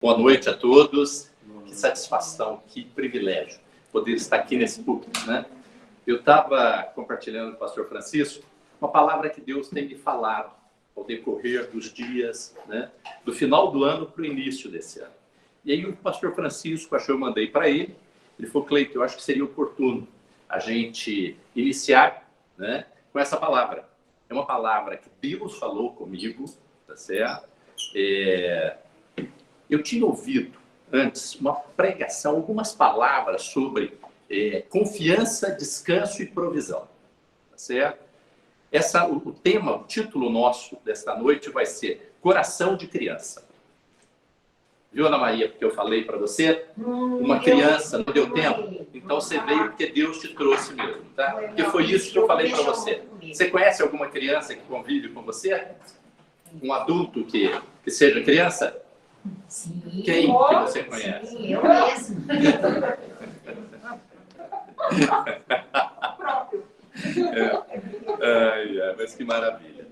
Boa noite a todos. Que satisfação, que privilégio poder estar aqui nesse púlpito, né? Eu estava compartilhando com o pastor Francisco uma palavra que Deus tem me falado ao decorrer dos dias, né? Do final do ano para o início desse ano. E aí o pastor Francisco, acho que eu mandei para ele, ele falou: Cleiton, eu acho que seria oportuno a gente iniciar, né, com essa palavra. É uma palavra que Deus falou comigo, tá certo? Eu tinha ouvido antes uma pregação, algumas palavras sobre confiança, descanso e provisão, tá certo? O tema, o título nosso desta noite vai ser Coração de Criança. Viu, Ana Maria, porque eu falei para você? Uma criança, não deu tempo? Então você veio porque Deus te trouxe mesmo, tá? Porque foi isso que eu falei para você. Você conhece alguma criança que convive com você? Um adulto que seja criança? Sim. Quem que você conhece? Sim, eu mesmo. Próprio. Mas que maravilha.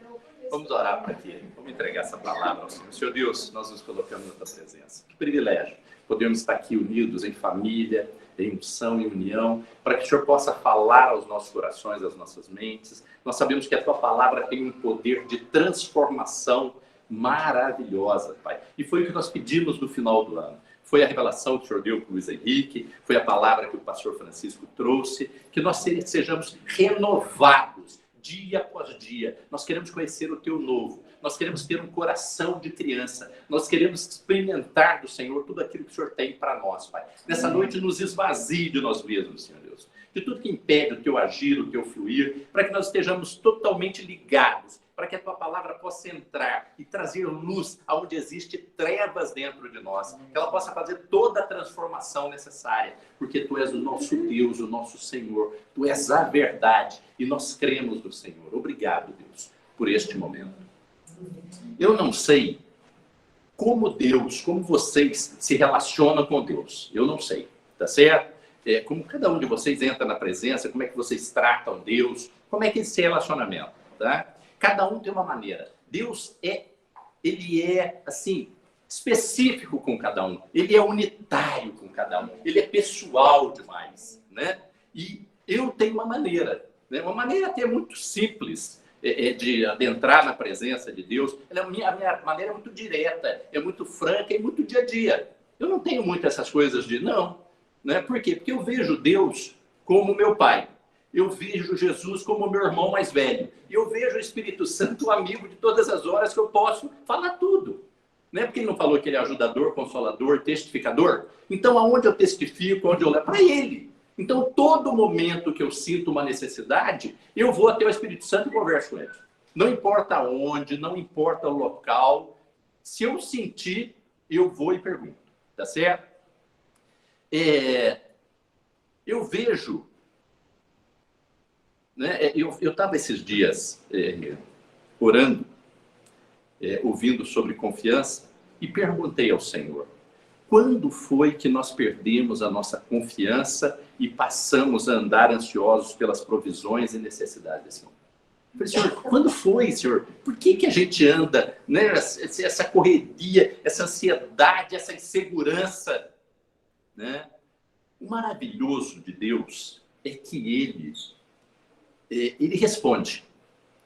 Vamos orar para que vamos entregar essa palavra ao Senhor. Senhor Deus, nós nos colocamos na tua presença. Que privilégio podermos estar aqui unidos em família, em unção e união, para que o Senhor possa falar aos nossos corações, às nossas mentes. Nós sabemos que a tua palavra tem um poder de transformação maravilhosa, Pai. E foi o que nós pedimos no final do ano. Foi a revelação que o Senhor deu para o Luiz Henrique, foi a palavra que o pastor Francisco trouxe, que nós sejamos renovados dia após dia. Nós queremos conhecer o teu novo. Nós queremos ter um coração de criança. Nós queremos experimentar do Senhor tudo aquilo que o Senhor tem para nós, Pai. Nessa noite, nos esvazie de nós mesmos, Senhor Deus. De tudo que impede o teu agir, o teu fluir, para que nós estejamos totalmente ligados, para que a tua palavra possa entrar e trazer luz aonde existe trevas dentro de nós. Que ela possa fazer toda a transformação necessária, porque tu és o nosso Deus, o nosso Senhor. Tu és a verdade e nós cremos no Senhor. Obrigado, Deus, por este momento. Eu não sei como Deus, como vocês se relacionam com Deus. Eu não sei, tá certo? Como cada um de vocês entra na presença, como é que vocês tratam Deus, como é que é esse relacionamento, tá? Cada um tem uma maneira. Deus ele é assim, específico com cada um. Ele é unitário com cada um. Ele é pessoal demais, né? E eu tenho uma maneira, né? Uma maneira até muito simples de adentrar na presença de Deus. A minha maneira é muito direta, é muito franca e muito dia a dia. Eu não tenho muito essas coisas de não, né? Por quê? Porque eu vejo Deus como meu pai. Eu vejo Jesus como meu irmão mais velho. E eu vejo o Espírito Santo amigo de todas as horas que eu posso falar tudo. Não é porque ele não falou que ele é ajudador, consolador, testificador? Então, aonde eu testifico, onde eu levo? Para ele. Então, todo momento que eu sinto uma necessidade, eu vou até o Espírito Santo e converso com ele. Não importa onde, não importa o local. Se eu sentir, eu vou e pergunto. Tá certo? Eu vejo... Né? Eu estava esses dias orando, ouvindo sobre confiança, e perguntei ao Senhor, quando foi que nós perdemos a nossa confiança e passamos a andar ansiosos pelas provisões e necessidades desse mundo? Eu falei: Senhor, quando foi, Senhor? Por que a gente anda, né, essa correria, essa ansiedade, essa insegurança? Né? O maravilhoso de Deus é que ele responde,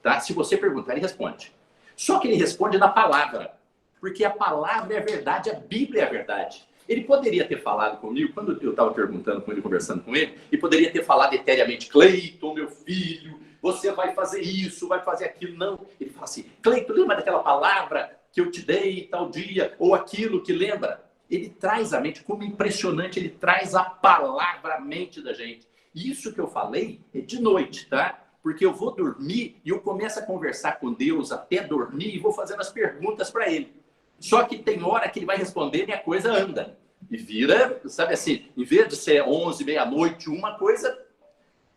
tá? Se você perguntar, ele responde. Só que ele responde na palavra, porque a palavra é a verdade, a Bíblia é a verdade. Ele poderia ter falado comigo, quando eu estava perguntando com ele, conversando com ele, e poderia ter falado eteriamente: Cleiton, meu filho, você vai fazer isso, vai fazer aquilo. Não, ele fala assim: Cleiton, lembra daquela palavra que eu te dei tal dia, ou aquilo que lembra? Ele traz a mente, como impressionante, ele traz a palavra à mente da gente. Isso que eu falei é de noite, tá? Porque eu vou dormir e eu começo a conversar com Deus até dormir e vou fazendo as perguntas para ele. Só que tem hora que ele vai responder e a coisa anda. E vira, sabe assim, em vez de ser 11, meia-noite, uma coisa,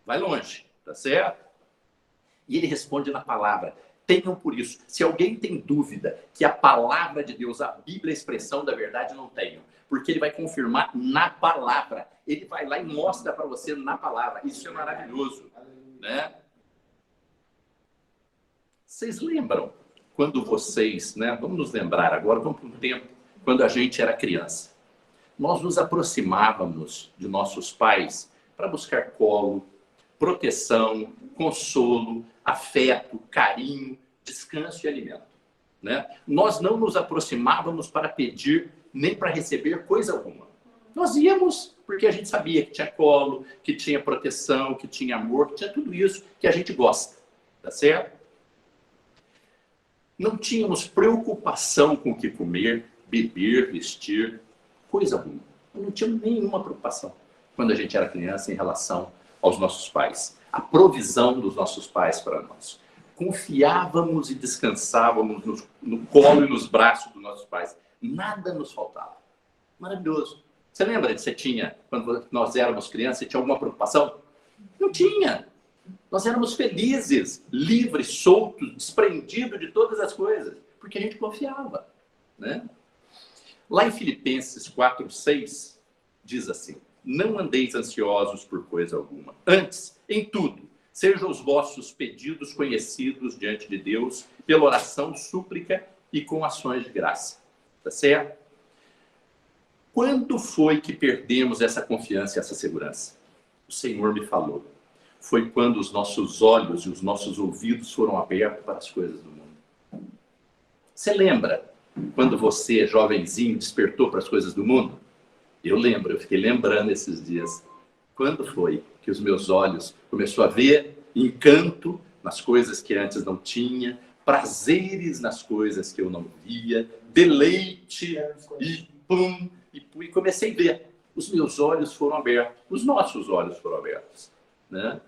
vai longe, tá certo? E ele responde na palavra. Tenham por isso. Se alguém tem dúvida que a palavra de Deus, a Bíblia, a expressão da verdade, não tenham. Porque ele vai confirmar na palavra. Ele vai lá e mostra para você na palavra. Isso é maravilhoso, né? Vocês lembram quando vocês, né? Vamos nos lembrar agora, vamos para um tempo quando a gente era criança. Nós nos aproximávamos de nossos pais para buscar colo, proteção, consolo, afeto, carinho, descanso e alimento, né? Nós não nos aproximávamos para pedir nem para receber coisa alguma. Nós íamos porque a gente sabia que tinha colo, que tinha proteção, que tinha amor, que tinha tudo isso que a gente gosta, tá certo? Não tínhamos preocupação com o que comer, beber, vestir, coisa alguma. Não tínhamos nenhuma preocupação quando a gente era criança em relação aos nossos pais. A provisão dos nossos pais para nós. Confiávamos e descansávamos no colo e nos braços dos nossos pais. Nada nos faltava. Maravilhoso. Você lembra de você tinha, quando nós éramos crianças, você tinha alguma preocupação? Não tinha. Nós éramos felizes, livres, soltos, desprendidos de todas as coisas, porque a gente confiava, né? Lá em Filipenses 4:6, diz assim: não andeis ansiosos por coisa alguma. Antes, em tudo, sejam os vossos pedidos conhecidos diante de Deus, pela oração, súplica e com ações de graça. Tá certo? Quando foi que perdemos essa confiança e essa segurança? O Senhor me falou. Foi quando os nossos olhos e os nossos ouvidos foram abertos para as coisas do mundo. Você lembra quando você, jovenzinho, despertou para as coisas do mundo? Eu lembro, eu fiquei lembrando esses dias. Quando foi que os meus olhos começou a ver encanto nas coisas que antes não tinha, prazeres nas coisas que eu não via, deleite e pum, e comecei a ver. Os meus olhos foram abertos, os nossos olhos foram abertos, né?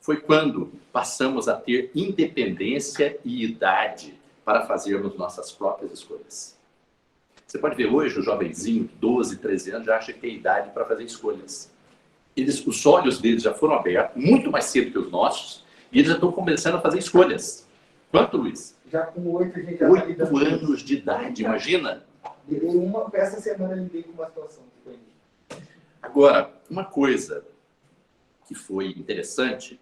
Foi quando passamos a ter independência e idade para fazermos nossas próprias escolhas. Você pode ver hoje o jovenzinho, 12, 13 anos, já acha que tem idade para fazer escolhas. Os olhos deles já foram abertos, muito mais cedo que os nossos, e eles já estão começando a fazer escolhas. Quanto, Luiz? Já com 8 a gente já 8 anos de idade, imagina? Essa semana eu lidei com uma situação que foi. Agora, uma coisa que foi interessante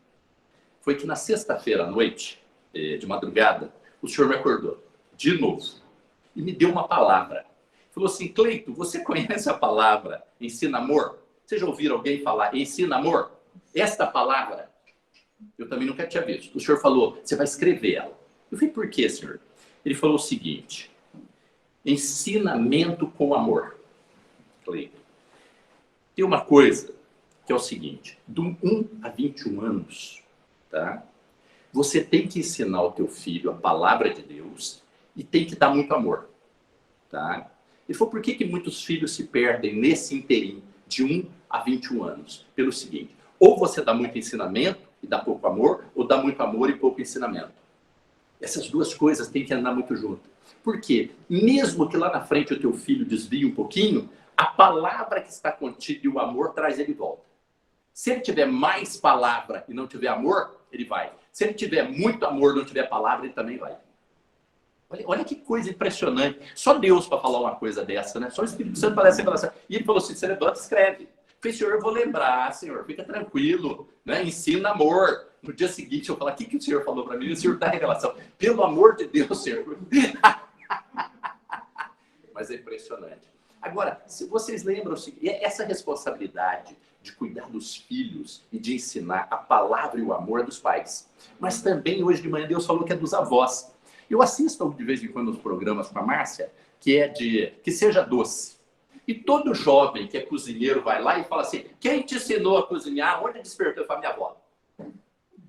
foi que na sexta-feira à noite, de madrugada, o senhor me acordou, de novo, e me deu uma palavra. Falou assim: Cleito, você conhece a palavra ensina amor? Vocês já ouviram alguém falar ensina amor? Esta palavra, eu também nunca tinha visto. O senhor falou, você vai escrever ela. Eu falei, por quê, senhor? Ele falou o seguinte: ensinamento com amor. Cleito, tem uma coisa que é o seguinte: do 1 a 21 anos, tá? Você tem que ensinar o teu filho a palavra de Deus e tem que dar muito amor, tá? Ele falou, por que muitos filhos se perdem nesse inteirinho de 1 a 21 anos? Pelo seguinte: ou você dá muito ensinamento e dá pouco amor, ou dá muito amor e pouco ensinamento. Essas duas coisas têm que andar muito junto. Por quê? Mesmo que lá na frente o teu filho desvie um pouquinho, a palavra que está contida e o amor traz ele de volta. Se ele tiver mais palavra e não tiver amor, ele vai. Se ele tiver muito amor e não tiver palavra, ele também vai. Olha que coisa impressionante. Só Deus para falar uma coisa dessa, né? Só o Espírito Santo para essa revelação. E ele falou assim: você levanta e escreve. Eu falei, senhor, eu vou lembrar, senhor, fica tranquilo, né? Ensina amor. No dia seguinte eu falo, o que o senhor falou para mim? O senhor dá revelação. Pelo amor de Deus, senhor. Mas é impressionante. Agora, se vocês lembram, essa responsabilidade de cuidar dos filhos e de ensinar a palavra e o amor é dos pais. Mas também, hoje de manhã, Deus falou que é dos avós. Eu assisto de vez em quando os programas com a Márcia, que é de que seja doce. E todo jovem que é cozinheiro vai lá e fala assim: quem te ensinou a cozinhar? Onde despertou? Eu falo, minha avó.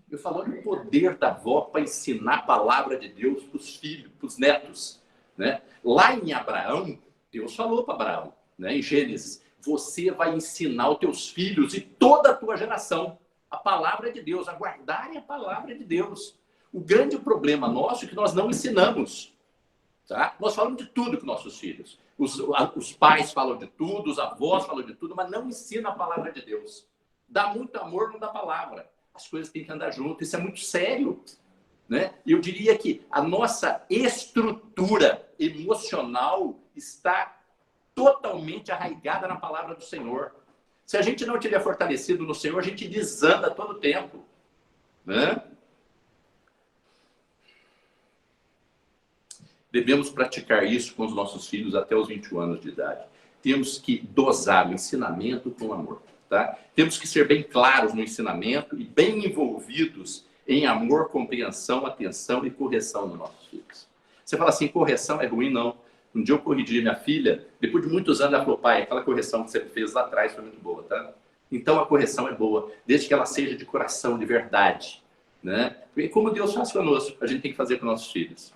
Eu falo do poder da avó para ensinar a palavra de Deus para os filhos, para os netos, né? Lá em Abraão, Deus falou para Abraão, né? Em Gênesis, você vai ensinar os teus filhos e toda a tua geração a palavra de Deus, a guardarem a palavra de Deus. O grande problema nosso é que nós não ensinamos. Tá? Nós falamos de tudo com nossos filhos. Os pais falam de tudo, os avós falam de tudo, mas não ensinam a palavra de Deus. Dá muito amor, não dá palavra. As coisas têm que andar junto, isso é muito sério. Né? Eu diria que a nossa estrutura emocional está totalmente arraigada na palavra do Senhor. Se a gente não tiver fortalecido no Senhor, a gente desanda todo o tempo. Né? Devemos praticar isso com os nossos filhos até os 21 anos de idade. Temos que dosar o ensinamento com amor. Tá? Temos que ser bem claros no ensinamento e bem envolvidos em amor, compreensão, atenção e correção dos nossos filhos. Você fala assim, correção é ruim? Não. Um dia eu corrigi minha filha, depois de muitos anos ela falou, pai, aquela correção que você fez lá atrás foi muito boa, tá? Então a correção é boa, desde que ela seja de coração, de verdade. Né? E como Deus faz conosco, a gente tem que fazer com nossos filhos.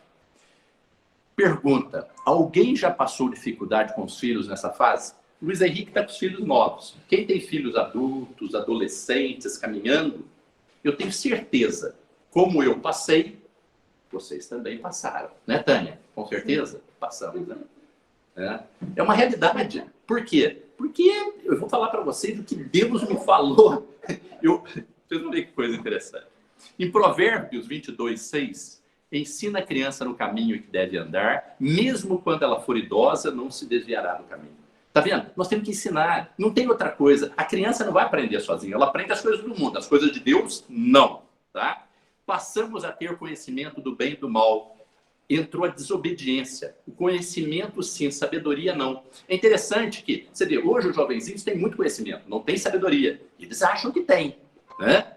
Pergunta, alguém já passou dificuldade com os filhos nessa fase? Luiz Henrique está com os filhos novos. Quem tem filhos adultos, adolescentes, caminhando, eu tenho certeza, como eu passei, vocês também passaram. Né, Tânia? Com certeza? Passamos, né? É uma realidade. Por quê? Porque eu vou falar para vocês o que Deus me falou. Vocês vão ver que coisa interessante. Em Provérbios 22:6, ensina a criança no caminho que deve andar, mesmo quando ela for idosa, não se desviará do caminho. Tá vendo? Nós temos que ensinar. Não tem outra coisa. A criança não vai aprender sozinha. Ela aprende as coisas do mundo. As coisas de Deus, não. Tá? Passamos a ter conhecimento do bem e do mal. Entrou a desobediência. O conhecimento, sim. Sabedoria, não. É interessante que, você vê, hoje os jovenzinhos têm muito conhecimento. Não tem sabedoria. Eles acham que tem. Né?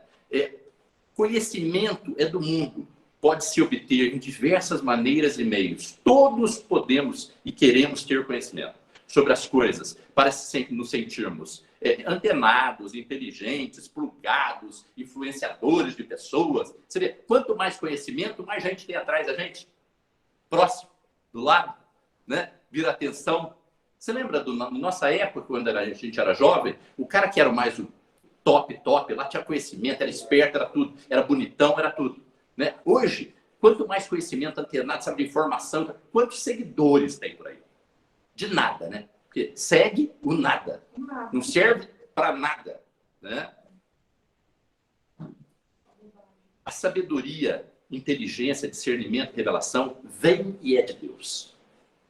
Conhecimento é do mundo. Pode se obter em diversas maneiras e meios. Todos podemos e queremos ter conhecimento sobre as coisas, para nos sentirmos antenados, inteligentes, plugados, influenciadores de pessoas. Você vê, quanto mais conhecimento, mais gente tem atrás da gente. Próximo, do lado, né? Vira atenção. Você lembra na nossa época, quando a gente era jovem, o cara que era o mais top, lá tinha conhecimento, era esperto, era tudo, era bonitão, era tudo. Né? Hoje, quanto mais conhecimento, antenado, sabe de informação, quantos seguidores tem por aí? De nada, né? Porque segue o nada. Não serve para nada, né? A sabedoria, inteligência, discernimento, revelação vem e é de Deus.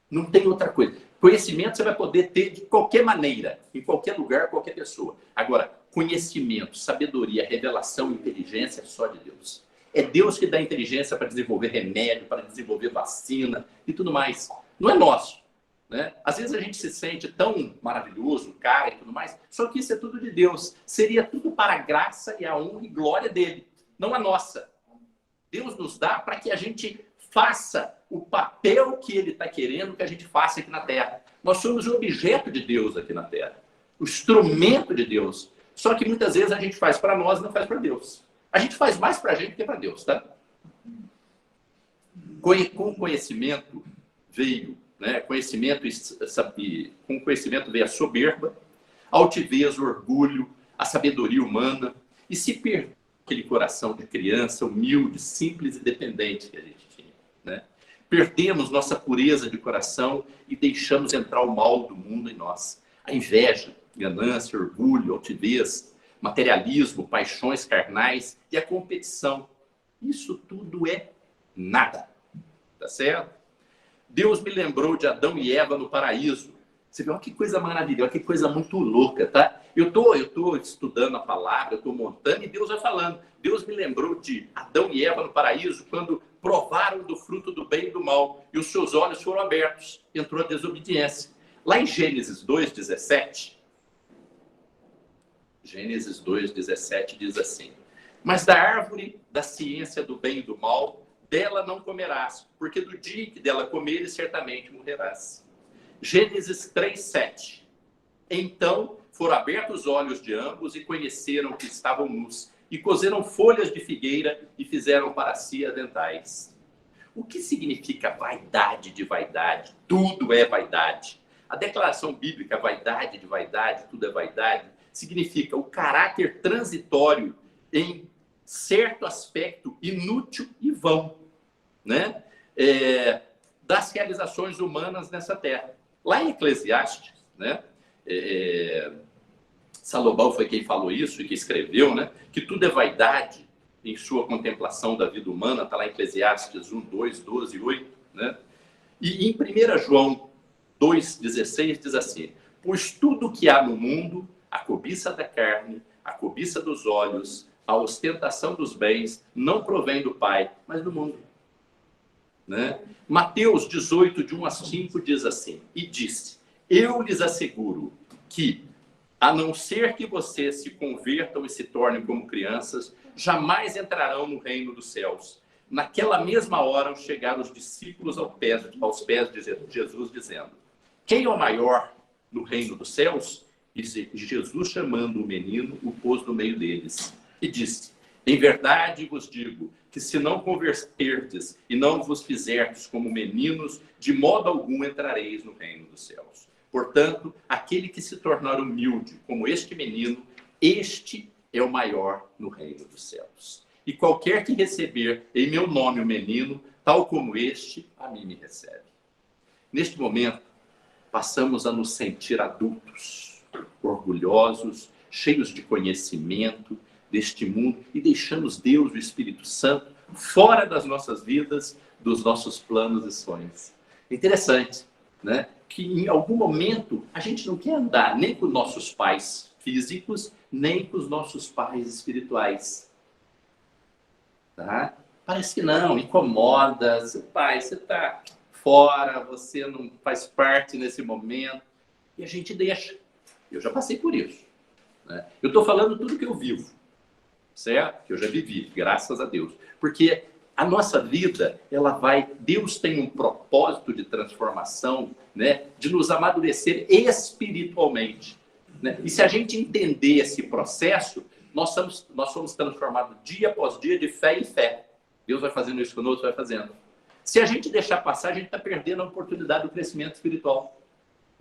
Não tem outra coisa. Conhecimento você vai poder ter de qualquer maneira, em qualquer lugar, qualquer pessoa. Agora, conhecimento, sabedoria, revelação, inteligência é só de Deus. É Deus que dá inteligência para desenvolver remédio, para desenvolver vacina e tudo mais. Não é nosso. Né? Às vezes a gente se sente tão maravilhoso, cara e tudo mais, só que isso é tudo de Deus. Seria tudo para a graça e a honra e glória dele, não a nossa. Deus nos dá para que a gente faça o papel que ele está querendo que a gente faça aqui na Terra. Nós somos o objeto de Deus aqui na Terra, o instrumento de Deus. Só que muitas vezes a gente faz para nós e não faz para Deus. A gente faz mais para a gente do que para Deus, tá? Com conhecimento veio, né? Com conhecimento veio a soberba, a altivez, o orgulho, a sabedoria humana, e se perdeu aquele coração de criança humilde, simples e dependente que a gente tinha, né? Perdemos nossa pureza de coração e deixamos entrar o mal do mundo em nós. A inveja, ganância, orgulho, altivez, materialismo, paixões carnais e a competição. Isso tudo é nada. Tá certo? Deus me lembrou de Adão e Eva no paraíso. Você vê, olha que coisa maravilhosa, que coisa muito louca, tá? Eu tô estudando a palavra, eu tô montando e Deus vai falando. Deus me lembrou de Adão e Eva no paraíso quando provaram do fruto do bem e do mal e os seus olhos foram abertos. Entrou a desobediência. Lá em Gênesis 2:17, Gênesis 2:17 diz assim: mas da árvore da ciência do bem e do mal, dela não comerás, porque do dia que dela comeres, certamente morrerás. Gênesis 3:7. Então foram abertos os olhos de ambos e conheceram que estavam nus, e cozeram folhas de figueira e fizeram para si aventais. O que significa vaidade de vaidade? Tudo é vaidade. A declaração bíblica, vaidade de vaidade, tudo é vaidade, significa o caráter transitório em certo aspecto inútil e vão, né? Das realizações humanas nessa terra. Lá em Eclesiastes, né? Salomão foi quem falou isso e que escreveu, né? Que tudo é vaidade em sua contemplação da vida humana, está lá em Eclesiastes 1, 2, 12, 8, né? E em 1 João 2,16 diz assim: pois tudo que há no mundo, a cobiça da carne, a cobiça dos olhos, a ostentação dos bens, não provém do Pai, mas do mundo. né? Mateus 18, de 1 a 5, diz assim: e disse, eu lhes asseguro que, a não ser que vocês se convertam e se tornem como crianças, jamais entrarão no reino dos céus. Naquela mesma hora chegaram os discípulos aos pés de Jesus, dizendo, quem é o maior no reino dos céus? E Jesus, chamando o menino, o pôs no meio deles. E disse, em verdade vos digo, que se não converterdes e não vos fizerdes como meninos, de modo algum entrareis no reino dos céus. Portanto, aquele que se tornar humilde como este menino, este é o maior no reino dos céus. E qualquer que receber em meu nome o menino, tal como este, a mim me recebe. Neste momento, passamos a nos sentir adultos, orgulhosos, cheios de conhecimento deste mundo e deixamos Deus, o Espírito Santo, fora das nossas vidas, dos nossos planos e sonhos. Interessante, né? Que em algum momento a gente não quer andar nem com nossos pais físicos, nem com os nossos pais espirituais. Tá? Parece que não, incomoda. Seu pai, você está fora, você não faz parte nesse momento. E a gente deixa. Eu já passei por isso. Né? Eu estou falando tudo que eu vivo, certo? Que eu já vivi, graças a Deus. Porque a nossa vida, Deus tem um propósito de transformação, né? De nos amadurecer espiritualmente. Né? E se a gente entender esse processo, nós somos transformados dia após dia de fé em fé. Deus vai fazendo isso conosco, vai fazendo. Se a gente deixar passar, a gente está perdendo a oportunidade do crescimento espiritual.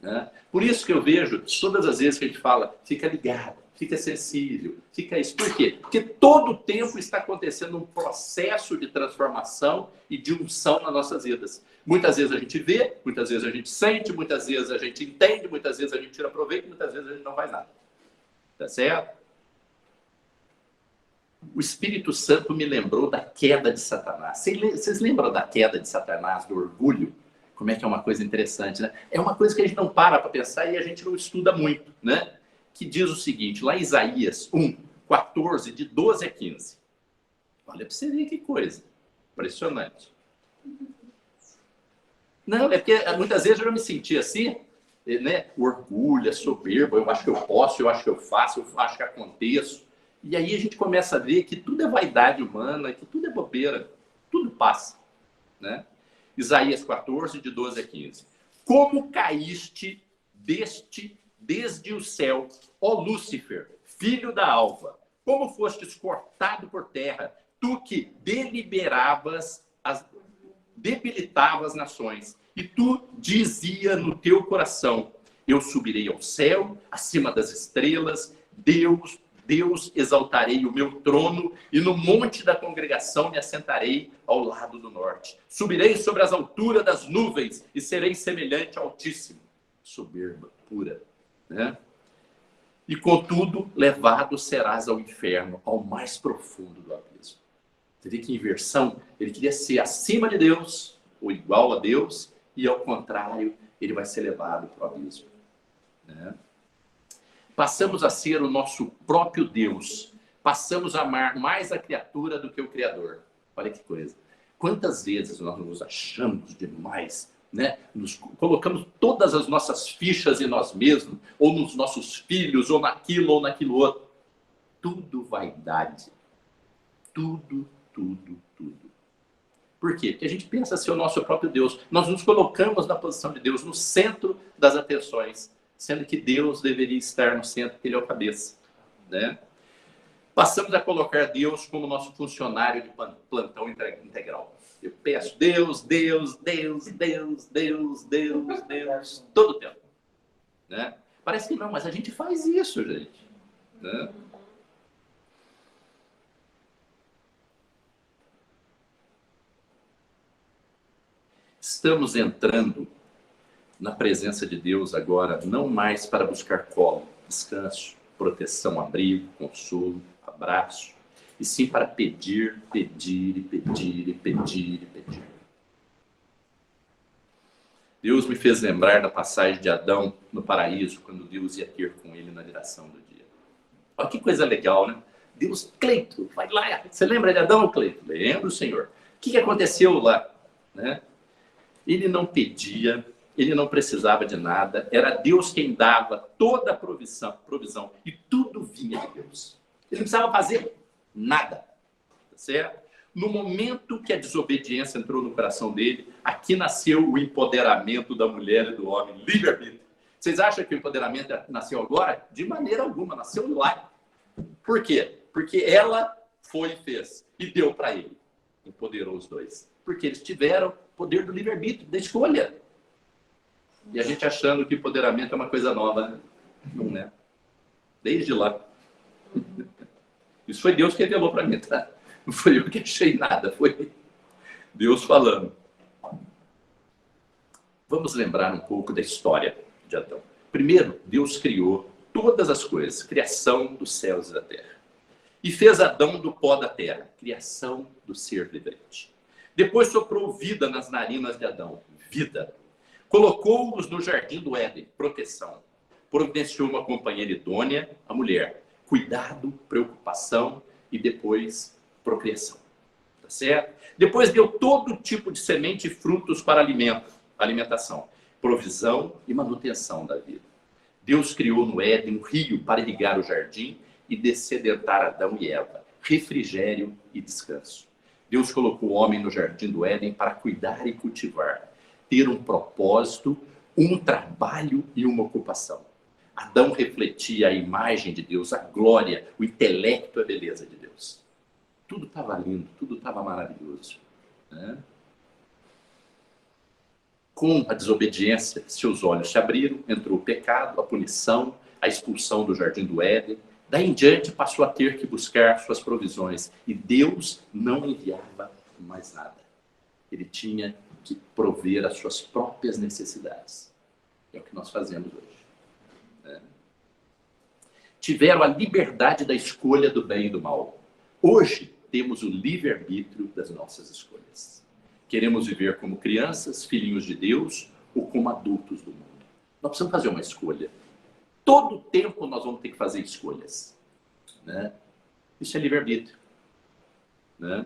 Né? Por isso que eu vejo, todas as vezes que a gente fala, fica ligado, fica sensível, fica isso. Por quê? Porque todo o tempo está acontecendo um processo de transformação e de unção nas nossas vidas. Muitas vezes a gente vê, muitas vezes a gente sente, muitas vezes a gente entende, muitas vezes a gente tira proveito, muitas vezes a gente não faz nada. Tá certo? O Espírito Santo me lembrou da queda de Satanás. Vocês lembram da queda de Satanás, do orgulho? Como é que é uma coisa interessante, né? É uma coisa que a gente não para pensar e a gente não estuda muito, né? Que diz o seguinte, lá em Isaías 1, 14, de 12 a 15. Olha para você ver que coisa. Impressionante. Não, é porque muitas vezes eu já me senti assim, né? O orgulho, a soberba, eu acho que eu posso, eu acho que eu faço, eu acho que aconteço. E aí a gente começa a ver que tudo é vaidade humana, que tudo é bobeira, tudo passa, né? Isaías 14, de 12 a 15. Como caíste desde o céu, ó Lúcifer, filho da alva, como fostes cortado por terra, tu que debilitavas as nações, e tu dizia no teu coração, eu subirei ao céu, acima das estrelas, Deus exaltarei o meu trono, e no monte da congregação me assentarei ao lado do norte. Subirei sobre as alturas das nuvens, e serei semelhante ao Altíssimo. Soberba pura. Né? E contudo, levado serás ao inferno, ao mais profundo do abismo. Você vê que inversão, ele queria ser acima de Deus, ou igual a Deus, e ao contrário, ele vai ser levado para o abismo. Né? Passamos a ser o nosso próprio Deus. Passamos a amar mais a criatura do que o Criador. Olha que coisa. Quantas vezes nós nos achamos demais, né? Nos colocamos todas as nossas fichas em nós mesmos, ou nos nossos filhos, ou naquilo outro. Tudo vaidade. Tudo. Por quê? Porque a gente pensa ser o nosso próprio Deus. Nós nos colocamos na posição de Deus, no centro das atenções, sendo que Deus deveria estar no centro, porque Ele é o cabeça. Né? Passamos a colocar Deus como nosso funcionário de plantão integral. Eu peço Deus, todo o tempo. Né? Parece que não, mas a gente faz isso, gente. Né? Estamos entrando na presença de Deus agora, não mais para buscar colo, descanso, proteção, abrigo, consolo, abraço, e sim para pedir. Deus me fez lembrar da passagem de Adão no paraíso, quando Deus ia ter com ele na direção do dia. Olha que coisa legal, né? Deus, Cleito, vai lá. Você lembra de Adão, Cleito? Lembro, Senhor. O que aconteceu lá? né? Ele não pedia, ele não precisava de nada, era Deus quem dava toda a provisão e tudo vinha de Deus. Ele não precisava fazer nada, tá certo? No momento que a desobediência entrou no coração dele, aqui nasceu o empoderamento da mulher e do homem, livre-arbítrio. Vocês acham que o empoderamento nasceu agora? De maneira alguma, nasceu lá. Por quê? Porque ela foi e fez, e deu para ele. Empoderou os dois. Porque eles tiveram o poder do livre-arbítrio, da escolha. E a gente achando que empoderamento é uma coisa nova, né? Não é. Desde lá. Isso foi Deus que revelou para mim, tá? Não foi eu que achei nada, foi Deus falando. Vamos lembrar um pouco da história de Adão. Primeiro, Deus criou todas as coisas, criação dos céus e da terra. E fez Adão do pó da terra, criação do ser vivente. Depois soprou vida nas narinas de Adão, vida. Colocou-os no jardim do Éden, proteção. Providenciou uma companheira idônea, a mulher. Cuidado, preocupação e depois procriação. Tá certo? Depois deu todo tipo de semente e frutos para alimentação, provisão e manutenção da vida. Deus criou no Éden um rio para irrigar o jardim e descedentar Adão e Eva, refrigério e descanso. Deus colocou o homem no jardim do Éden para cuidar e cultivar, ter um propósito, um trabalho e uma ocupação. Adão refletia a imagem de Deus, a glória, o intelecto e a beleza de Deus. Tudo estava lindo, tudo estava maravilhoso, né? Com a desobediência, seus olhos se abriram, entrou o pecado, a punição, a expulsão do jardim do Éden. Daí em diante passou a ter que buscar suas provisões. E Deus não enviava mais nada. Ele tinha que prover as suas próprias necessidades. É o que nós fazemos hoje, né? Tiveram a liberdade da escolha do bem e do mal. Hoje temos o livre-arbítrio das nossas escolhas. Queremos viver como crianças, filhinhos de Deus, ou como adultos do mundo. Nós precisamos fazer uma escolha. Todo tempo nós vamos ter que fazer escolhas, né? Isso é livre-arbítrio, né?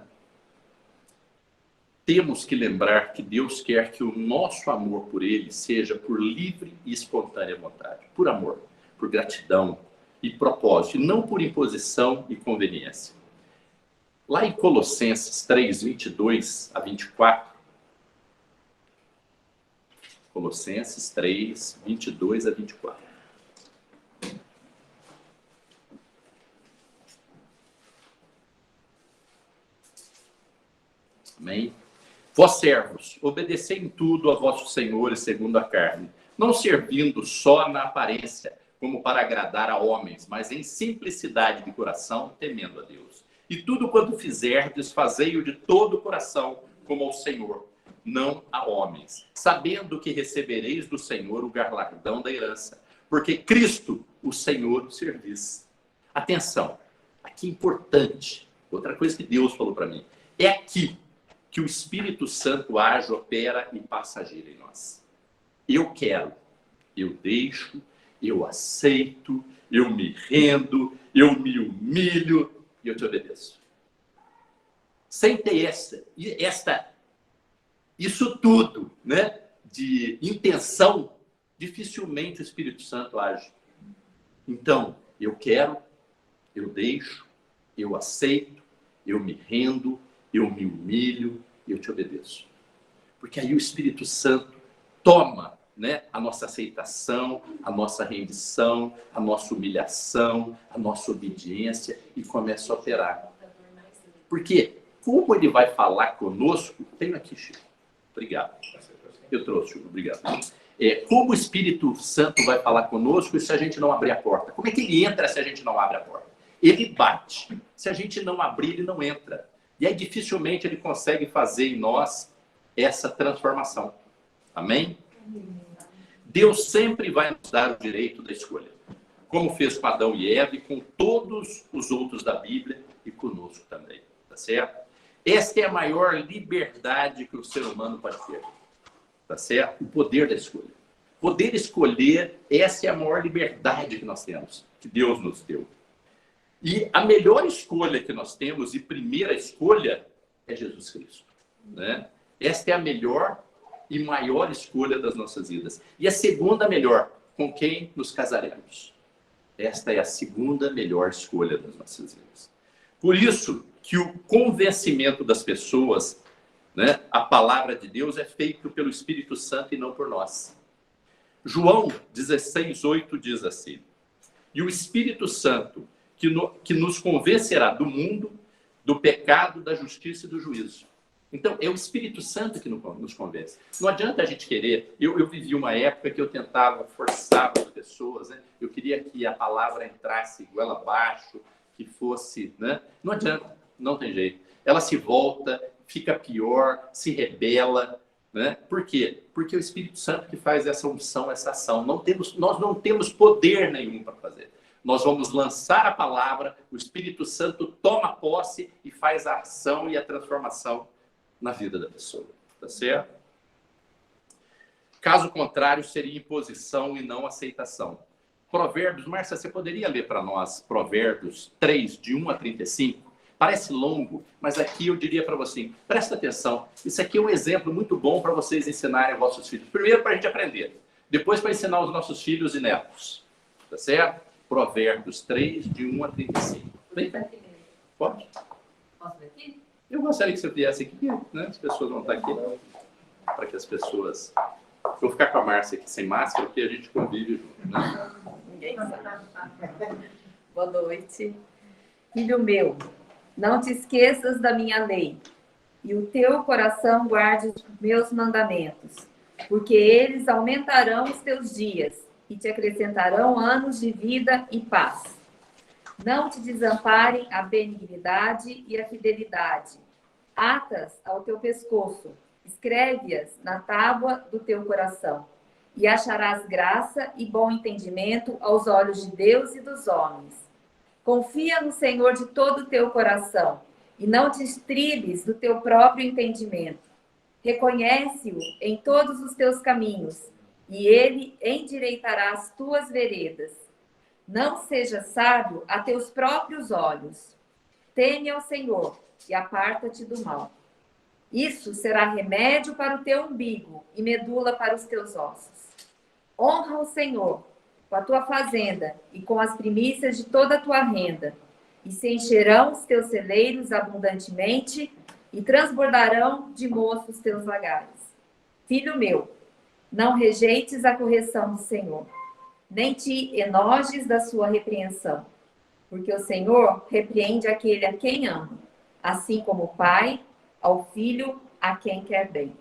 Temos que lembrar que Deus quer que o nosso amor por Ele seja por livre e espontânea vontade. Por amor, por gratidão e propósito, e não por imposição e conveniência. Lá em Colossenses 3, 22 a 24, Colossenses 3, 22 a 24. Amém? Vós servos, obedecei em tudo a vossos senhores segundo a carne, não servindo só na aparência, como para agradar a homens, mas em simplicidade de coração, temendo a Deus. E tudo quanto fizerdes, fazei-o de todo o coração, como ao Senhor, não a homens, sabendo que recebereis do Senhor o galardão da herança, porque Cristo, o Senhor, servis. Atenção, aqui é importante, outra coisa que Deus falou para mim, é aqui que o Espírito Santo age, opera e passa a agir em nós. Eu quero, eu deixo, eu aceito, eu me rendo, eu me humilho e eu te obedeço. Sem ter isso tudo, né, de intenção, dificilmente o Espírito Santo age. Então, eu quero, eu deixo, eu aceito, eu me rendo, eu me humilho e eu te obedeço. Porque aí o Espírito Santo toma, né, a nossa aceitação, a nossa rendição, a nossa humilhação, a nossa obediência e começa a operar. Porque como ele vai falar conosco, tenho aqui, Chico. Obrigado. Eu trouxe, Chico. Obrigado. Como o Espírito Santo vai falar conosco se a gente não abrir a porta? Como é que ele entra se a gente não abre a porta? Ele bate. Se a gente não abrir, ele não entra. E aí dificilmente ele consegue fazer em nós essa transformação. Amém? Deus sempre vai nos dar o direito da escolha. Como fez com Adão e Eva e com todos os outros da Bíblia e conosco também. Tá certo? Esta é a maior liberdade que o ser humano pode ter. Tá certo? O poder da escolha. Poder escolher, essa é a maior liberdade que nós temos, que Deus nos deu. E a melhor escolha que nós temos, e primeira escolha, é Jesus Cristo, né? Esta é a melhor e maior escolha das nossas vidas. E a segunda melhor, com quem nos casaremos. Esta é a segunda melhor escolha das nossas vidas. Por isso que o convencimento das pessoas, né, a palavra de Deus é feito pelo Espírito Santo e não por nós. João 16:8 diz assim: e o Espírito Santo que nos convencerá do mundo, do pecado, da justiça e do juízo. Então, é o Espírito Santo que nos convence. Não adianta a gente querer. Eu vivi uma época que eu tentava forçar as pessoas, né? Eu queria que a palavra entrasse goela abaixo, que fosse, né? Não adianta, não tem jeito. Ela se volta, fica pior, se rebela, né? Por quê? Porque é o Espírito Santo que faz essa unção, essa ação. Nós não temos poder nenhum para fazer. Nós vamos lançar a palavra, o Espírito Santo toma posse e faz a ação e a transformação na vida da pessoa. Tá certo? Caso contrário, seria imposição e não aceitação. Provérbios, Márcia, você poderia ler para nós Provérbios 3, de 1 a 35? Parece longo, mas aqui eu diria para você, presta atenção, isso aqui é um exemplo muito bom para vocês ensinarem aos vossos filhos. Primeiro para a gente aprender, depois para ensinar aos nossos filhos e netos. Tá certo? Provérbios 3, de 1 a 35. Vem, pode? Posso ver aqui? Eu gostaria que você viesse aqui, né? As pessoas vão estar aqui, para que as pessoas... Eu vou ficar com a Márcia aqui sem máscara, porque a gente convive junto, né? Ninguém sabe. Boa noite. Filho meu, não te esqueças da minha lei, e o teu coração guarde os meus mandamentos, porque eles aumentarão os teus dias e te acrescentarão anos de vida e paz. Não te desamparem a benignidade e a fidelidade. Atas ao teu pescoço, escreve-as na tábua do teu coração, e acharás graça e bom entendimento aos olhos de Deus e dos homens. Confia no Senhor de todo o teu coração, e não te estribes do teu próprio entendimento. Reconhece-o em todos os teus caminhos, e ele endireitará as tuas veredas. Não seja sábio a teus próprios olhos. Teme ao Senhor e aparta-te do mal. Isso será remédio para o teu umbigo e medula para os teus ossos. Honra o Senhor com a tua fazenda e com as primícias de toda a tua renda, e se encherão os teus celeiros abundantemente e transbordarão de moço os teus lagares. Filho meu, não rejeites a correção do Senhor, nem te enojes da sua repreensão, porque o Senhor repreende aquele a quem ama, assim como o pai ao filho a quem quer bem.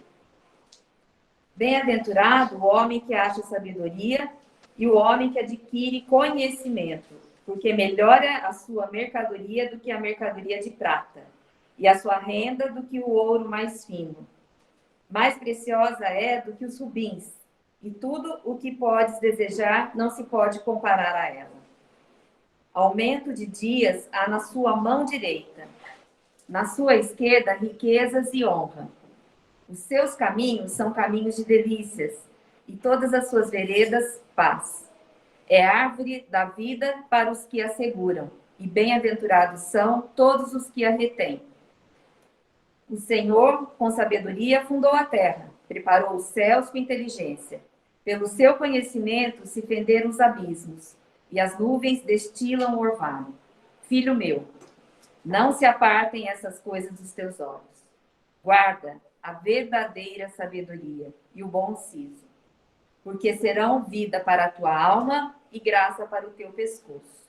Bem-aventurado o homem que acha sabedoria e o homem que adquire conhecimento, porque melhora a sua mercadoria do que a mercadoria de prata, e a sua renda do que o ouro mais fino. Mais preciosa é do que os rubins, e tudo o que podes desejar não se pode comparar a ela. Aumento de dias há na sua mão direita, na sua esquerda riquezas e honra. Os seus caminhos são caminhos de delícias, e todas as suas veredas, paz. É árvore da vida para os que a seguram, e bem-aventurados são todos os que a retêm. O Senhor, com sabedoria, fundou a terra, preparou os céus com inteligência. Pelo seu conhecimento se fenderam os abismos, e as nuvens destilam o orvalho. Filho meu, não se apartem essas coisas dos teus olhos. Guarda a verdadeira sabedoria e o bom siso, porque serão vida para a tua alma e graça para o teu pescoço.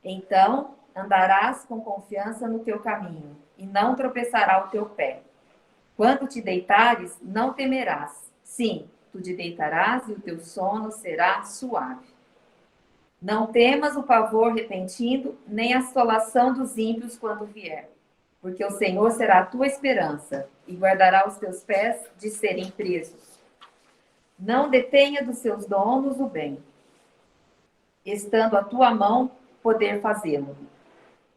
Então andarás com confiança no teu caminho, e não tropeçará o teu pé. Quando te deitares, não temerás. Sim, tu te deitarás e o teu sono será suave. Não temas o pavor repentino, nem a assolação dos ímpios quando vier, porque o Senhor será a tua esperança e guardará os teus pés de serem presos. Não detenha dos seus donos o bem, estando à tua mão poder fazê-lo.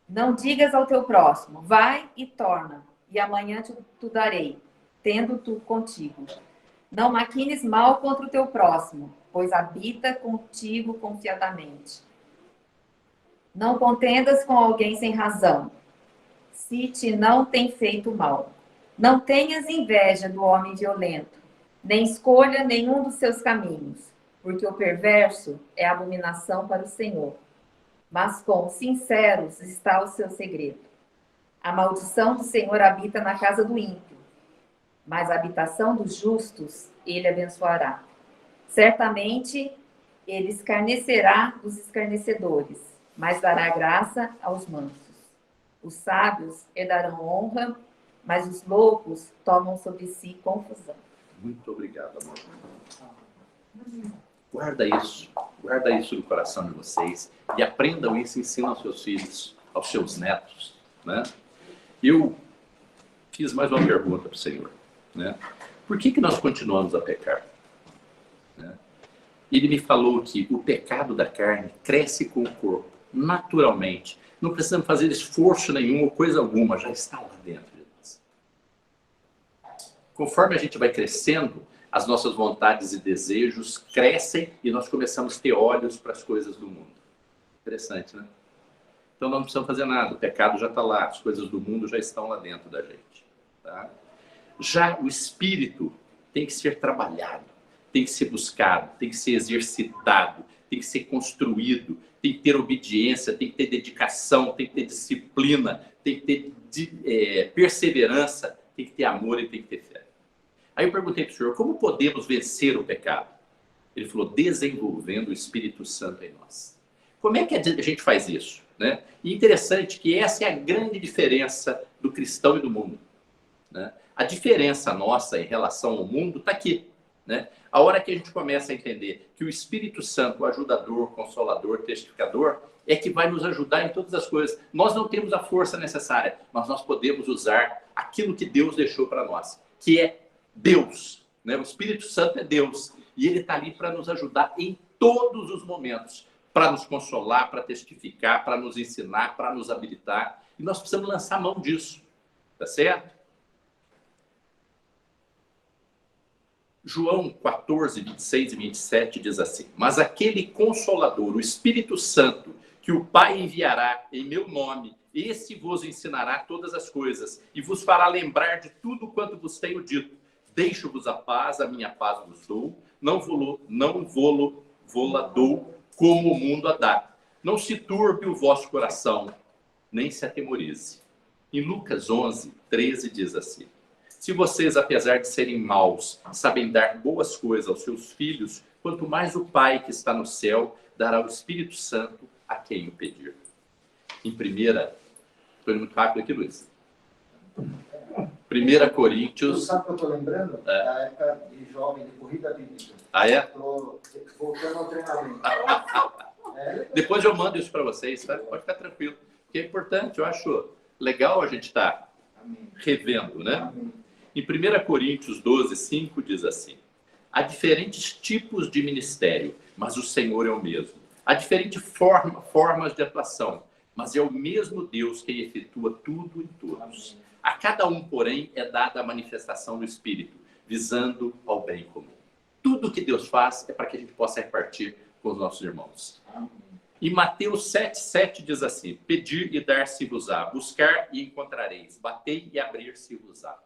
Não digas ao teu próximo, vai e torna, e amanhã te darei, tendo tu contigo. Não maquines mal contra o teu próximo, pois habita contigo confiadamente. Não contendas com alguém sem razão, se te não tem feito mal. Não tenhas inveja do homem violento, nem escolha nenhum dos seus caminhos, porque o perverso é abominação para o Senhor. Mas com os sinceros está o seu segredo. A maldição do Senhor habita na casa do ímpio, mas a habitação dos justos ele abençoará. Certamente ele escarnecerá dos escarnecedores, mas dará graça aos mansos. Os sábios herdarão honra, mas os loucos tomam sobre si confusão. Muito obrigado, amor. Guarda isso no coração de vocês e aprendam isso, ensinam aos seus filhos, aos seus netos, né? Eu fiz mais uma pergunta para o Senhor, né? Por que nós continuamos a pecar? Né? Ele me falou que o pecado da carne cresce com o corpo, naturalmente. Não precisamos fazer esforço nenhum ou coisa alguma, já está lá dentro de nós. Conforme a gente vai crescendo, as nossas vontades e desejos crescem e nós começamos a ter olhos para as coisas do mundo. Interessante, né? Então não precisamos fazer nada, o pecado já está lá, as coisas do mundo já estão lá dentro da gente. Tá? Já o espírito tem que ser trabalhado, tem que ser buscado, tem que ser exercitado, tem que ser construído, tem que ter obediência, tem que ter dedicação, tem que ter disciplina, tem que ter perseverança, tem que ter amor e tem que ter fé. Aí eu perguntei para o Senhor, como podemos vencer o pecado? Ele falou, desenvolvendo o Espírito Santo em nós. Como é que a gente faz isso? Né? E interessante que essa é a grande diferença do cristão e do mundo. Né? A diferença nossa em relação ao mundo está aqui. Né? A hora que a gente começa a entender que o Espírito Santo, o ajudador, consolador, testificador, é que vai nos ajudar em todas as coisas. Nós não temos a força necessária, mas nós podemos usar aquilo que Deus deixou para nós, que é Deus. Né? O Espírito Santo é Deus. E ele está ali para nos ajudar em todos os momentos. Para nos consolar, para testificar, para nos ensinar, para nos habilitar. E nós precisamos lançar mão disso. Tá certo? João 14, 26 e 27 diz assim, mas aquele Consolador, o Espírito Santo, que o Pai enviará em meu nome, esse vos ensinará todas as coisas e vos fará lembrar de tudo quanto vos tenho dito. Deixo-vos a paz, a minha paz vos dou, não vou-la dou como o mundo a dá. Não se turbe o vosso coração, nem se atemorize. Em Lucas 11, 13 diz assim, se vocês, apesar de serem maus, sabem dar boas coisas aos seus filhos, quanto mais o Pai que está no céu dará o Espírito Santo a quem o pedir. Em primeira, estou indo muito rápido aqui, Luiz. 1 Coríntios... Sabe o que eu estou lembrando? Da época de jovem, de corrida bíblica. Ah, é? Estou voltando ao treinamento. Depois eu mando isso para vocês, tá? Pode ficar tranquilo. Porque é importante, eu acho legal a gente estar revendo, né? Amém. Em 1 Coríntios 12, 5 diz assim, há diferentes tipos de ministério, mas o Senhor é o mesmo. Há diferentes formas de atuação, mas é o mesmo Deus quem efetua tudo em todos. A cada um, porém, é dada a manifestação do Espírito, visando ao bem comum. Tudo que Deus faz é para que a gente possa repartir com os nossos irmãos. E Mateus 7,7 diz assim, pedir e dar-se-vos-á, buscar e encontrareis, batei e abrir-se-vos-á.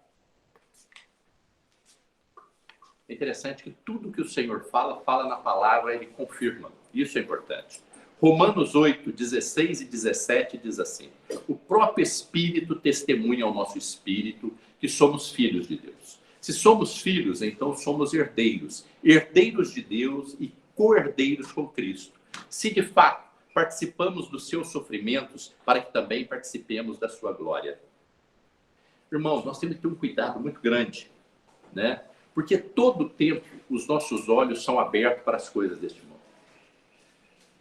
É interessante que tudo que o Senhor fala na palavra, ele confirma. Isso é importante. Romanos 8, 16 e 17 diz assim, o próprio Espírito testemunha ao nosso Espírito que somos filhos de Deus. Se somos filhos, então somos herdeiros. Herdeiros de Deus e co-herdeiros com Cristo. Se de fato participamos dos seus sofrimentos, para que também participemos da sua glória. Irmãos, nós temos que ter um cuidado muito grande, né? Porque todo o tempo os nossos olhos são abertos para as coisas deste mundo.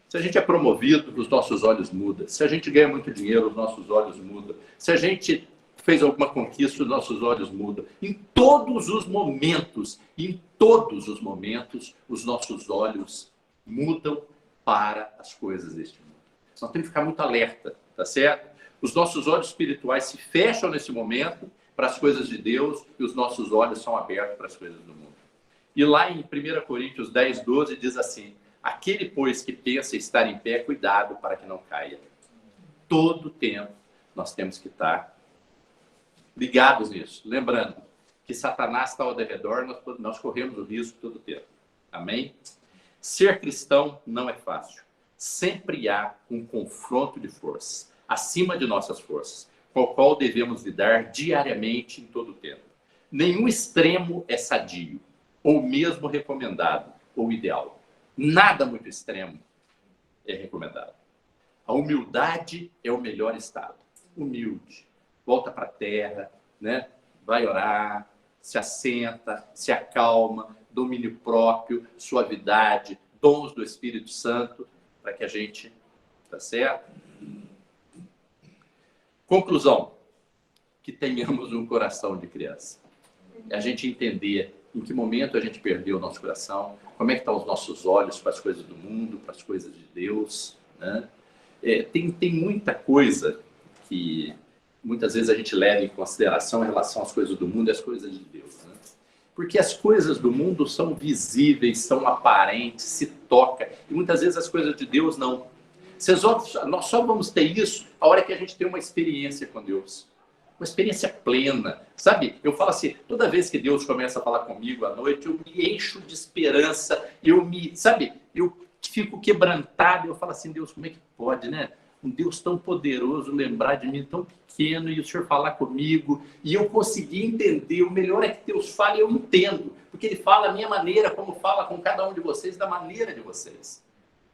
Se a gente é promovido, os nossos olhos mudam. Se a gente ganha muito dinheiro, os nossos olhos mudam. Se a gente fez alguma conquista, os nossos olhos mudam. Em todos os momentos, os nossos olhos mudam para as coisas deste mundo. Nós temos que ficar muito alerta, tá certo? Os nossos olhos espirituais se fecham nesse momento para as coisas de Deus e os nossos olhos são abertos para as coisas do mundo. E lá em 1 Coríntios 10, 12 diz assim, aquele, pois, que pensa estar em pé, cuidado para que não caia. Todo tempo nós temos que estar ligados nisso. Lembrando que Satanás está ao redor, nós corremos o risco todo o tempo. Amém? Ser cristão não é fácil. Sempre há um confronto de forças, acima de nossas forças, com o qual devemos lidar diariamente em todo o tempo. Nenhum extremo é sadio, ou mesmo recomendado, ou ideal. Nada muito extremo é recomendado. A humildade é o melhor estado. Humilde. Volta para a terra, né? Vai orar, se assenta, se acalma, domínio próprio, suavidade, dons do Espírito Santo, para que a gente, tá certo? Conclusão, que tenhamos um coração de criança. A gente entender em que momento a gente perdeu o nosso coração, como é que estão os nossos olhos para as coisas do mundo, para as coisas de Deus, né? Tem muita coisa que muitas vezes a gente leva em consideração em relação às coisas do mundo e às coisas de Deus, né? Porque as coisas do mundo são visíveis, são aparentes, se toca, e muitas vezes as coisas de Deus não. Nós só vamos ter isso a hora que a gente tem uma experiência com Deus. Uma experiência plena, sabe? Eu falo assim, toda vez que Deus começa a falar comigo à noite, eu me encho de esperança, eu fico quebrantado, eu falo assim, Deus, como é que pode, né? Um Deus tão poderoso lembrar de mim, tão pequeno, e o Senhor falar comigo, e eu consegui entender. O melhor é que Deus fala e eu entendo, porque Ele fala a minha maneira, como fala com cada um de vocês, da maneira de vocês,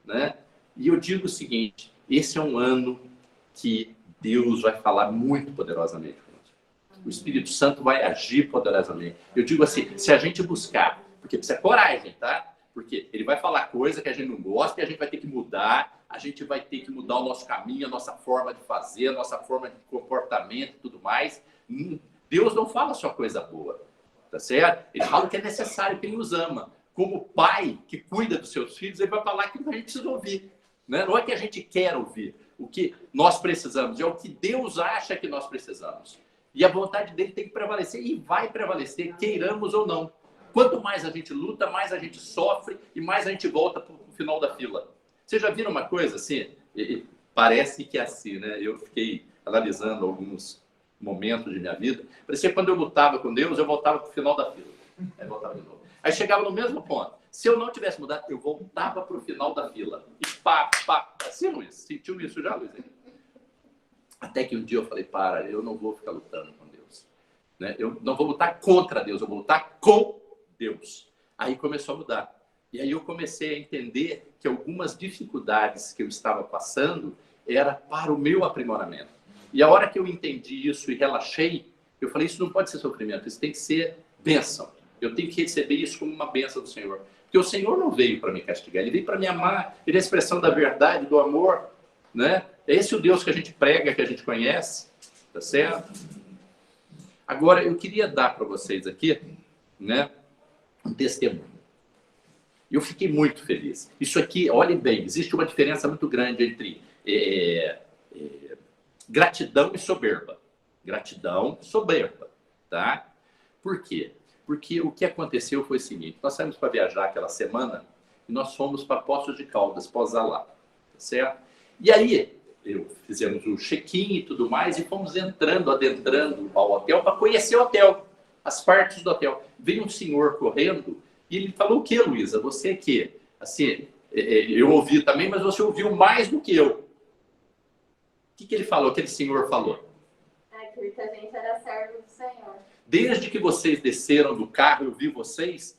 né? E eu digo o seguinte, esse é um ano que Deus vai falar muito poderosamente conosco. O Espírito Santo vai agir poderosamente. Eu digo assim, se a gente buscar, porque precisa coragem, tá? Porque ele vai falar coisa que a gente não gosta e a gente vai ter que mudar, a gente vai ter que mudar o nosso caminho, a nossa forma de fazer, a nossa forma de comportamento e tudo mais. Deus não fala só coisa boa, tá certo? Ele fala o que é necessário, que Ele nos ama. Como pai que cuida dos seus filhos, Ele vai falar aquilo que a gente precisa ouvir, né? Não é que a gente quer ouvir, o que nós precisamos, é o que Deus acha que nós precisamos. E a vontade dele tem que prevalecer, e vai prevalecer, queiramos ou não. Quanto mais a gente luta, mais a gente sofre e mais a gente volta para o final da fila. Vocês já viram uma coisa assim? Parece que é assim, né? Eu fiquei analisando alguns momentos de minha vida. Parecia que quando eu lutava com Deus, eu voltava para o final da fila. Aí voltava de novo. Aí chegava no mesmo ponto. Se eu não tivesse mudado, eu voltava para o final da fila. E pá. Assim, isso. Sentiu isso já, Luiz? Até que um dia eu falei, eu não vou ficar lutando com Deus, né? Eu não vou lutar contra Deus, eu vou lutar com Deus. Aí começou a mudar. E aí eu comecei a entender que algumas dificuldades que eu estava passando era para o meu aprimoramento. E a hora que eu entendi isso e relaxei, eu falei, isso não pode ser sofrimento, isso tem que ser bênção. Eu tenho que receber isso como uma bênção do Senhor. Porque o Senhor não veio para me castigar, Ele veio para me amar. Ele é a expressão da verdade, do amor, né? É esse o Deus que a gente prega, que a gente conhece, tá certo? Agora, eu queria dar para vocês aqui, né, um testemunho. Eu fiquei muito feliz. Isso aqui, olhem bem, existe uma diferença muito grande entre gratidão e soberba. Gratidão e soberba, tá? Por quê? Porque o que aconteceu foi o seguinte, nós saímos para viajar aquela semana e nós fomos para Poços de Caldas, posar lá, tá certo? E aí, fizemos o check-in e tudo mais e fomos adentrando ao hotel para conhecer o hotel, as partes do hotel. Veio um senhor correndo e ele falou, o que, Luísa? Você que, assim, eu ouvi também, mas você ouviu mais do que eu. O que ele falou, aquele senhor falou? Que a gente era servo do Senhor. Desde que vocês desceram do carro, eu vi vocês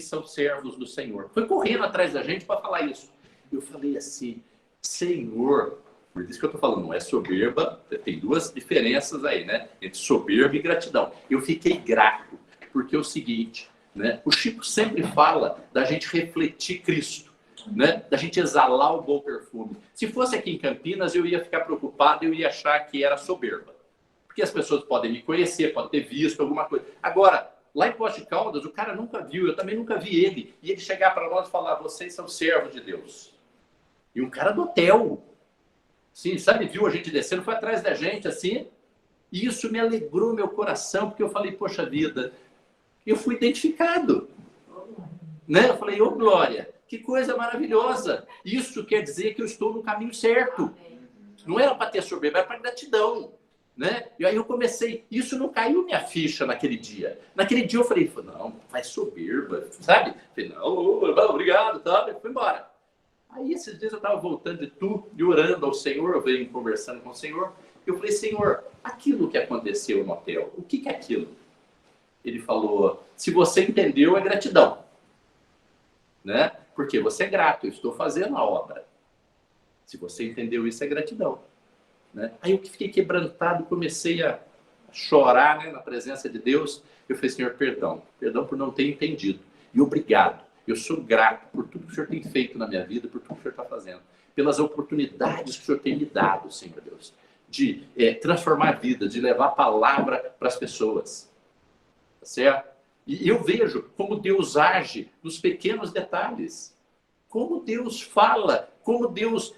são servos do Senhor. Foi correndo atrás da gente para falar isso. Eu falei assim, Senhor, por isso que eu estou falando, não é soberba, tem duas diferenças aí, né? Entre soberba e gratidão. Eu fiquei grato, porque é o seguinte, né? O Chico sempre fala da gente refletir Cristo, né? Da gente exalar o bom perfume. Se fosse aqui em Campinas, eu ia ficar preocupado, eu ia achar que era soberba. Porque as pessoas podem me conhecer, podem ter visto alguma coisa. Agora, lá em Poços de Caldas, o cara nunca viu, eu também nunca vi ele. E ele chegar para nós e falar, vocês são servos de Deus. E um cara do hotel, sim, sabe, viu a gente descendo, foi atrás da gente, assim. E isso me alegrou meu coração, porque eu falei, poxa vida, eu fui identificado. Né? Eu falei, ô glória, que coisa maravilhosa. Isso quer dizer que eu estou no caminho certo. Não era para ter soberba, era para gratidão. né? E aí eu comecei, isso não caiu minha ficha naquele dia. Naquele dia eu falei, não, vai soberba, sabe? Falei, não, obrigado, tá? Fui embora. Aí esses dias eu estava voltando de Tu e orando ao Senhor, eu venho conversando com o Senhor, e eu falei, Senhor, aquilo que aconteceu no hotel, o que é aquilo? Ele falou, se você entendeu, é gratidão, né? Porque você é grato, eu estou fazendo a obra. Se você entendeu isso, é gratidão. Né? Aí eu fiquei quebrantado, comecei a chorar, né, na presença de Deus. Eu falei, Senhor, perdão por não ter entendido. E obrigado, eu sou grato por tudo que o Senhor tem feito na minha vida, por tudo que o Senhor está fazendo. Pelas oportunidades que o Senhor tem me dado, Senhor Deus. De transformar a vida, de levar a palavra para as pessoas. Tá certo? E eu vejo como Deus age nos pequenos detalhes. Como Deus fala, como Deus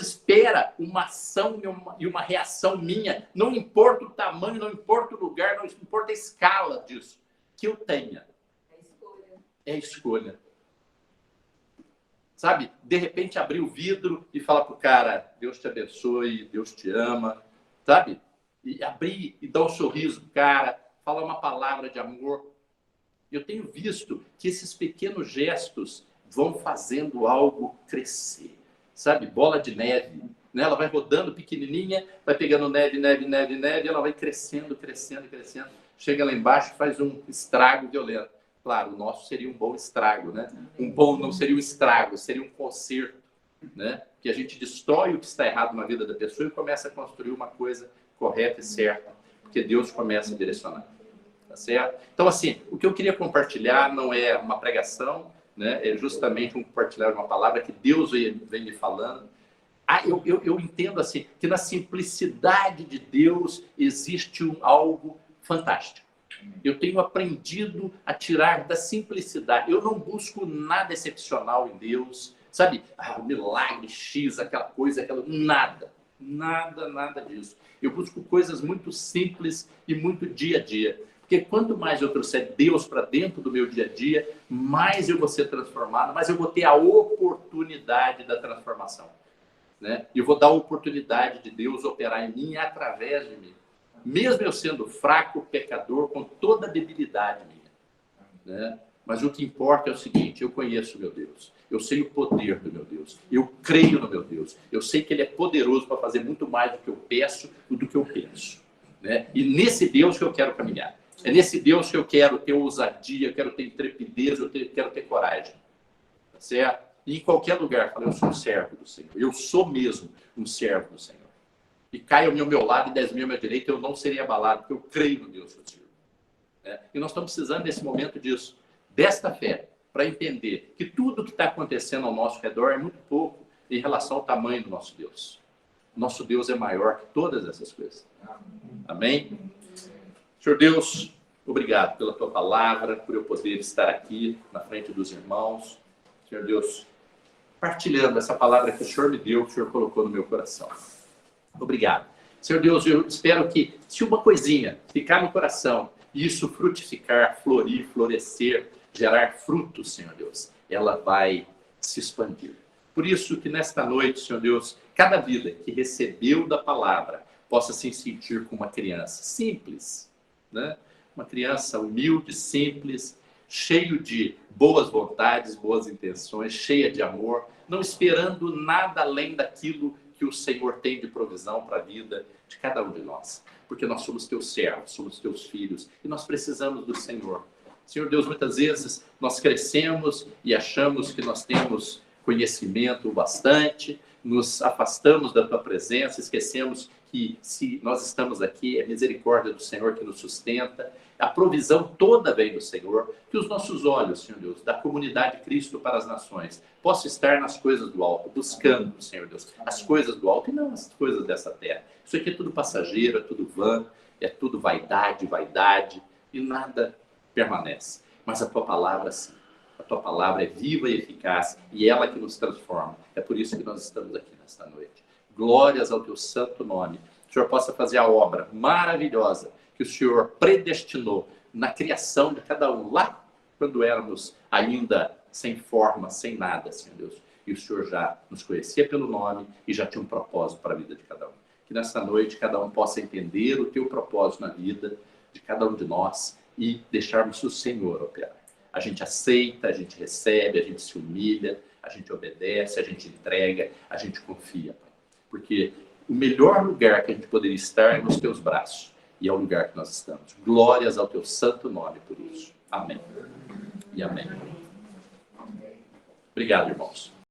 espera uma ação e uma reação minha. Não importa o tamanho, não importa o lugar, não importa a escala disso. Que eu tenha. É escolha. Sabe? De repente abrir o vidro e falar pro cara, Deus te abençoe, Deus te ama. Sabe? E abrir e dar um sorriso pro cara, falar uma palavra de amor. Eu tenho visto que esses pequenos gestos vão fazendo algo crescer. Sabe? Bola de neve. Né? Ela vai rodando pequenininha, vai pegando neve, ela vai crescendo. Chega lá embaixo, faz um estrago violento. Claro, o nosso seria um bom estrago, né? Um bom não seria um estrago, seria um conserto, né? Que a gente destrói o que está errado na vida da pessoa e começa a construir uma coisa correta e certa, porque Deus começa a direcionar. Tá certo? Então, assim, o que eu queria compartilhar não é uma pregação, né? É justamente compartilhar uma palavra que Deus vem me falando. Eu entendo assim que na simplicidade de Deus existe algo fantástico. Eu tenho aprendido a tirar da simplicidade. Eu não busco nada excepcional em Deus, sabe? O milagre X, aquela coisa, nada disso. Eu busco coisas muito simples e muito dia a dia. Porque quanto mais eu trouxer Deus para dentro do meu dia a dia, mais eu vou ser transformado, mais eu vou ter a oportunidade da transformação. Né? E eu vou dar a oportunidade de Deus operar em mim e através de mim. Mesmo eu sendo fraco, pecador, com toda a debilidade minha. Né? Mas o que importa é o seguinte, eu conheço o meu Deus. Eu sei o poder do meu Deus. Eu creio no meu Deus. Eu sei que Ele é poderoso para fazer muito mais do que eu peço e do que eu penso. Né? E nesse Deus que eu quero caminhar. É nesse Deus que eu quero ter ousadia, eu quero ter intrepidez, eu quero ter coragem. Tá certo? E em qualquer lugar, eu sou um servo do Senhor. Eu sou mesmo um servo do Senhor. E caia ao meu lado e 10 mil à minha direita, eu não serei abalado, porque eu creio no Deus que eu sirvo. E nós estamos precisando nesse momento disso, desta fé, para entender que tudo que está acontecendo ao nosso redor é muito pouco em relação ao tamanho do nosso Deus. Nosso Deus é maior que todas essas coisas. Amém? Senhor Deus, obrigado pela tua palavra, por eu poder estar aqui na frente dos irmãos. Senhor Deus, partilhando essa palavra que o Senhor me deu, que o Senhor colocou no meu coração. Obrigado. Senhor Deus, eu espero que se uma coisinha ficar no coração e isso frutificar, florir, florescer, gerar frutos, Senhor Deus, ela vai se expandir. Por isso que nesta noite, Senhor Deus, cada vida que recebeu da palavra possa se sentir como uma criança simples, né? Uma criança humilde, simples, cheio de boas vontades, boas intenções, cheia de amor, não esperando nada além daquilo que o Senhor tem de provisão para a vida de cada um de nós. Porque nós somos teus servos, somos teus filhos e nós precisamos do Senhor. Senhor Deus, muitas vezes nós crescemos e achamos que nós temos conhecimento bastante, nos afastamos da tua presença, esquecemos que se nós estamos aqui, é misericórdia do Senhor que nos sustenta, a provisão toda vem do Senhor, que os nossos olhos, Senhor Deus, da comunidade Cristo para as nações, possam estar nas coisas do alto, buscando, Senhor Deus, as coisas do alto e não as coisas dessa terra. Isso aqui é tudo passageiro, é tudo vã, é tudo vaidade, e nada permanece. Mas a tua palavra, sim. A tua palavra é viva e eficaz e ela que nos transforma. É por isso que nós estamos aqui nesta noite. Glórias ao teu santo nome. Que o Senhor possa fazer a obra maravilhosa que o Senhor predestinou na criação de cada um, lá quando éramos ainda sem forma, sem nada, Senhor Deus. E o Senhor já nos conhecia pelo nome e já tinha um propósito para a vida de cada um. Que nessa noite cada um possa entender o teu propósito na vida de cada um de nós e deixarmos o Senhor operar. A gente aceita, a gente recebe, a gente se humilha, a gente obedece, a gente entrega, a gente confia, Pai. Porque o melhor lugar que a gente poderia estar é nos teus braços. E é o lugar que nós estamos. Glórias ao teu santo nome por isso. Amém. E amém. Obrigado, irmãos.